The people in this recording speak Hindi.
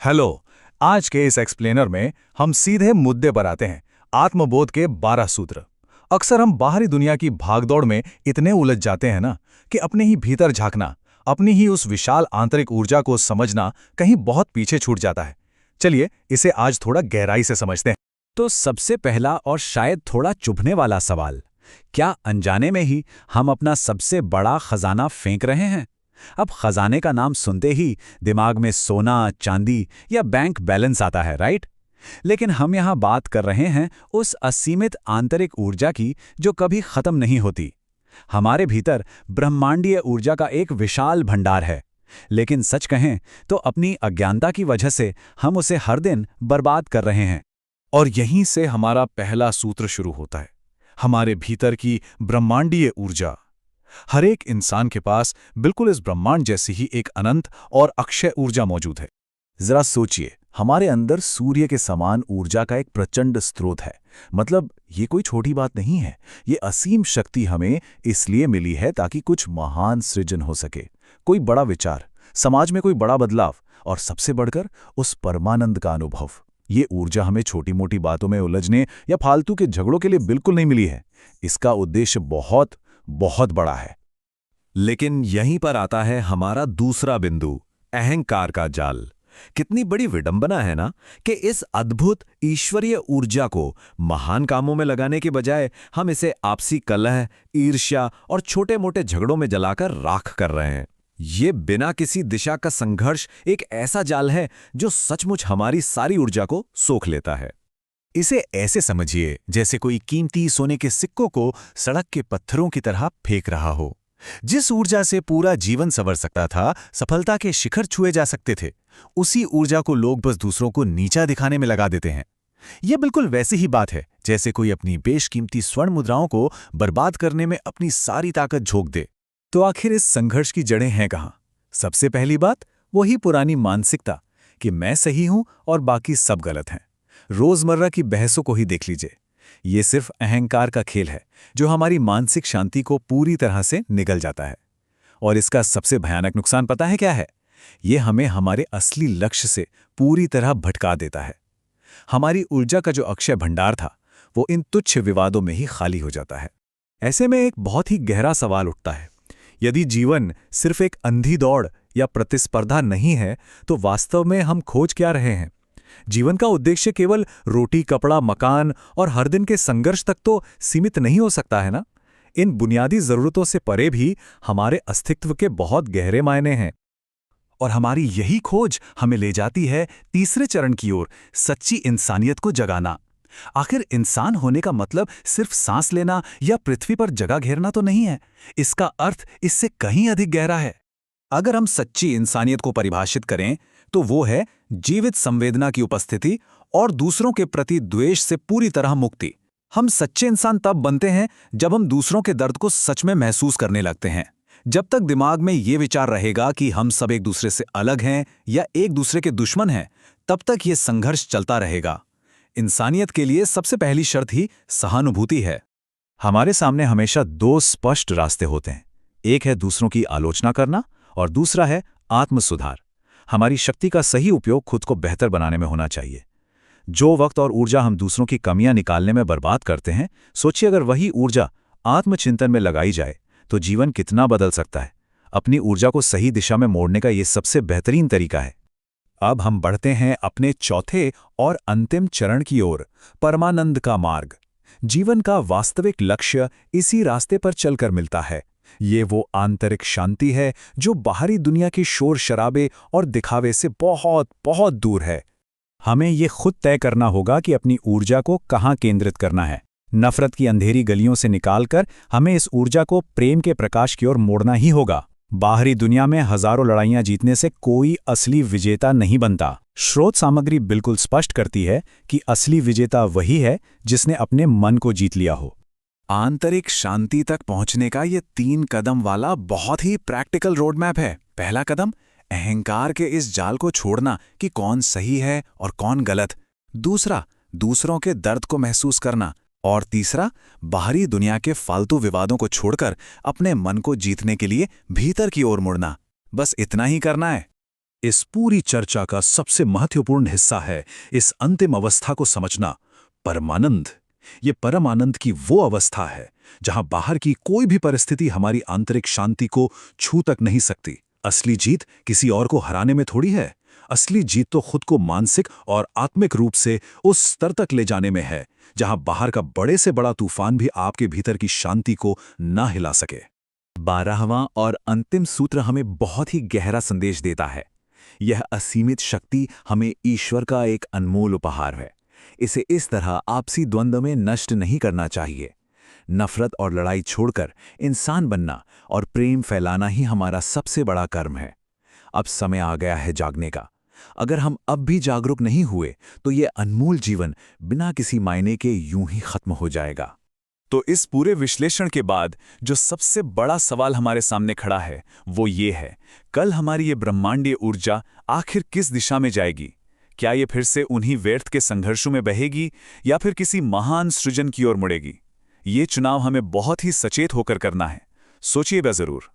हेलो। आज के इस एक्सप्लेनर में हम सीधे मुद्दे पर आते हैं। आत्मबोध के 12 सूत्र। अक्सर हम बाहरी दुनिया की भागदौड़ में इतने उलझ जाते हैं ना कि अपने ही भीतर झांकना, अपनी ही उस विशाल आंतरिक ऊर्जा को समझना कहीं बहुत पीछे छूट जाता है। चलिए इसे आज थोड़ा गहराई से समझते हैं। तो सबसे पहला और शायद थोड़ा चुभने वाला सवाल, क्या अनजाने में ही हम अपना सबसे बड़ा खजाना फेंक रहे हैं? अब खजाने का नाम सुनते ही दिमाग में सोना, चांदी या बैंक बैलेंस आता है, राइट? लेकिन हम यहाँ बात कर रहे हैं उस असीमित आंतरिक ऊर्जा की जो कभी खत्म नहीं होती। हमारे भीतर ब्रह्मांडीय ऊर्जा का एक विशाल भंडार है, लेकिन सच कहें तो अपनी अज्ञानता की वजह से हम उसे हर दिन बर्बाद कर रहे हैं। और यहीं से हमारा पहला सूत्र शुरू होता है, हमारे भीतर की ब्रह्मांडीय ऊर्जा। हर एक इंसान के पास बिल्कुल इस ब्रह्मांड जैसी ही एक अनंत और अक्षय ऊर्जा मौजूद है। जरा सोचिए, हमारे अंदर सूर्य के समान ऊर्जा का एक प्रचंड स्रोत है। मतलब ये कोई छोटी बात नहीं है। ये असीम शक्ति हमें इसलिए मिली है ताकि कुछ महान सृजन हो सके, कोई बड़ा विचार, समाज में कोई बड़ा बदलाव, और सबसे बढ़कर उस परमानंद का अनुभव। ये ऊर्जा हमें छोटी मोटी बातों में उलझने या फालतू के झगड़ों के लिए बिल्कुल नहीं मिली है। इसका उद्देश्य बहुत बहुत बड़ा है। लेकिन यहीं पर आता है हमारा दूसरा बिंदु, अहंकार का जाल। कितनी बड़ी विडंबना है ना कि इस अद्भुत ईश्वरीय ऊर्जा को महान कामों में लगाने के बजाय हम इसे आपसी कलह, ईर्ष्या और छोटे मोटे झगड़ों में जलाकर राख कर रहे हैं। ये बिना किसी दिशा का संघर्ष एक ऐसा जाल है जो सचमुच हमारी सारी ऊर्जा को सोख लेता है। इसे ऐसे समझिए जैसे कोई कीमती सोने के सिक्कों को सड़क के पत्थरों की तरह फेंक रहा हो। जिस ऊर्जा से पूरा जीवन संवर सकता था, सफलता के शिखर छुए जा सकते थे, उसी ऊर्जा को लोग बस दूसरों को नीचा दिखाने में लगा देते हैं। यह बिल्कुल वैसी ही बात है जैसे कोई अपनी बेशकीमती स्वर्ण मुद्राओं को बर्बाद करने में अपनी सारी ताकत झोंक दे। तो आखिर इस संघर्ष की जड़ें हैं कहाँ? सबसे पहली बात, वही पुरानी मानसिकता कि मैं सही हूं और बाकी सब गलत हैं। रोजमर्रा की बहसों को ही देख लीजिए। ये सिर्फ अहंकार का खेल है जो हमारी मानसिक शांति को पूरी तरह से निगल जाता है। और इसका सबसे भयानक नुकसान पता है क्या है? ये हमें हमारे असली लक्ष्य से पूरी तरह भटका देता है। हमारी ऊर्जा का जो अक्षय भंडार था, वो इन तुच्छ विवादों में ही खाली हो जाता है। ऐसे में एक बहुत ही गहरा सवाल उठता है, यदि जीवन सिर्फ एक अंधी दौड़ या प्रतिस्पर्धा नहीं है, तो वास्तव में हम खोज क्या रहे हैं? जीवन का उद्देश्य केवल रोटी, कपड़ा, मकान और हर दिन के संघर्ष तक तो सीमित नहीं हो सकता है ना? इन बुनियादी जरूरतों से परे भी हमारे अस्तित्व के बहुत गहरे मायने हैं। और हमारी यही खोज हमें ले जाती है तीसरे चरण की ओर, सच्ची इंसानियत को जगाना। आखिर इंसान होने का मतलब सिर्फ सांस लेना या पृथ्वी पर जगह घेरना तो नहीं है। इसका अर्थ इससे कहीं अधिक गहरा है। अगर हम सच्ची इंसानियत को परिभाषित करें तो वो है जीवित संवेदना की उपस्थिति और दूसरों के प्रति द्वेष से पूरी तरह मुक्ति। हम सच्चे इंसान तब बनते हैं जब हम दूसरों के दर्द को सच में महसूस करने लगते हैं। जब तक दिमाग में ये विचार रहेगा कि हम सब एक दूसरे से अलग हैं या एक दूसरे के दुश्मन हैं, तब तक ये संघर्ष चलता रहेगा। इंसानियत के लिए सबसे पहली शर्त ही सहानुभूति है। हमारे सामने हमेशा दो स्पष्ट रास्ते होते हैं। एक है दूसरों की आलोचना करना और दूसरा है आत्म सुधार। हमारी शक्ति का सही उपयोग खुद को बेहतर बनाने में होना चाहिए। जो वक्त और ऊर्जा हम दूसरों की कमियां निकालने में बर्बाद करते हैं, सोचिए अगर वही ऊर्जा आत्मचिंतन में लगाई जाए तो जीवन कितना बदल सकता है। अपनी ऊर्जा को सही दिशा में मोड़ने का ये सबसे बेहतरीन तरीका है। अब हम बढ़ते हैं अपने चौथे और अंतिम चरण की ओर, परमानंद का मार्ग। जीवन का वास्तविक लक्ष्य इसी रास्ते पर चलकर मिलता है। ये वो आंतरिक शांति है जो बाहरी दुनिया की शोर शराबे और दिखावे से बहुत बहुत दूर है। हमें ये खुद तय करना होगा कि अपनी ऊर्जा को कहाँ केंद्रित करना है। नफरत की अंधेरी गलियों से निकालकर हमें इस ऊर्जा को प्रेम के प्रकाश की ओर मोड़ना ही होगा। बाहरी दुनिया में हजारों लड़ाइयां जीतने से कोई असली विजेता नहीं बनता। स्रोत सामग्री बिल्कुल स्पष्ट करती है कि असली विजेता वही है जिसने अपने मन को जीत लिया हो। आंतरिक शांति तक पहुंचने का ये 3 कदम वाला बहुत ही प्रैक्टिकल रोड मैप है। पहला कदम, अहंकार के इस जाल को छोड़ना कि कौन सही है और कौन गलत। दूसरा, दूसरों के दर्द को महसूस करना। और तीसरा, बाहरी दुनिया के फालतू विवादों को छोड़कर अपने मन को जीतने के लिए भीतर की ओर मुड़ना। बस इतना ही करना है। इस पूरी चर्चा का सबसे महत्वपूर्ण हिस्सा है इस अंतिम अवस्था को समझना, परमानंद। ये परम आनंद की वो अवस्था है जहां बाहर की कोई भी परिस्थिति हमारी आंतरिक शांति को छू तक नहीं सकती। असली जीत किसी और को हराने में थोड़ी है, असली जीत तो खुद को मानसिक और आत्मिक रूप से उस स्तर तक ले जाने में है जहां बाहर का बड़े से बड़ा तूफान भी आपके भीतर की शांति को ना हिला सके। 12वां और अंतिम सूत्र हमें बहुत ही गहरा संदेश देता है। यह असीमित शक्ति हमें ईश्वर का एक अनमोल उपहार है। इसे इस तरह आपसी द्वंद्व में नष्ट नहीं करना चाहिए। नफरत और लड़ाई छोड़कर इंसान बनना और प्रेम फैलाना ही हमारा सबसे बड़ा कर्म है। अब समय आ गया है जागने का। अगर हम अब भी जागरूक नहीं हुए तो ये अनमोल जीवन बिना किसी मायने के यूं ही खत्म हो जाएगा। तो इस पूरे विश्लेषण के बाद जो सबसे बड़ा सवाल हमारे सामने खड़ा है वो ये है, कल हमारी ये ब्रह्मांडीय ऊर्जा आखिर किस दिशा में जाएगी? क्या ये फिर से उन्हीं व्यर्थ के संघर्षों में बहेगी या फिर किसी महान सृजन की ओर मुड़ेगी? ये चुनाव हमें बहुत ही सचेत होकर करना है। सोचिएगा जरूर।